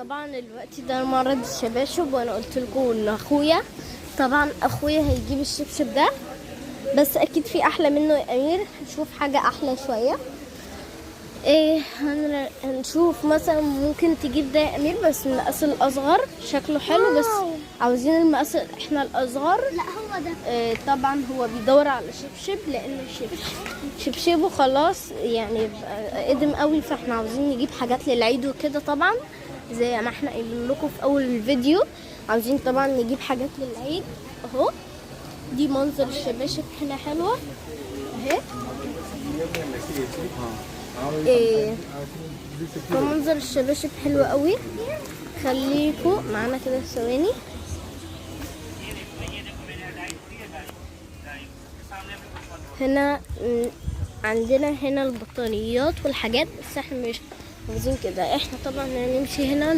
طبعا الوقت ده معرض الشباشب، وانا قلت لكم ان اخويا هيجيب الشبشب ده، بس اكيد في احلى منه يا امير. هنشوف حاجه احلى شويه. ايه هنشوف مثلا ممكن تجيب ده يا امير، بس المقاس الاصغر شكله حلو، بس عاوزين المقاس احنا الاصغر. لا هو ده. طبعا هو بيدور على شبشب، لان شبشبه خلاص يعني قدم قوي، فاحنا عاوزين نجيب حاجات للعيد وكده. طبعا زي ما احنا قايلين لكم في اول الفيديو، عاوزين طبعا نجيب حاجات للعيد. اهو دي منظر الشباشب هنا حلوه اهي. فمنظر الشباشب حلو قوي. خليكم معانا كده ثواني. هنا عندنا هنا البطانيات والحاجات، بس احنا مش عاوزين كده. احنا طبعا هنمشي هنا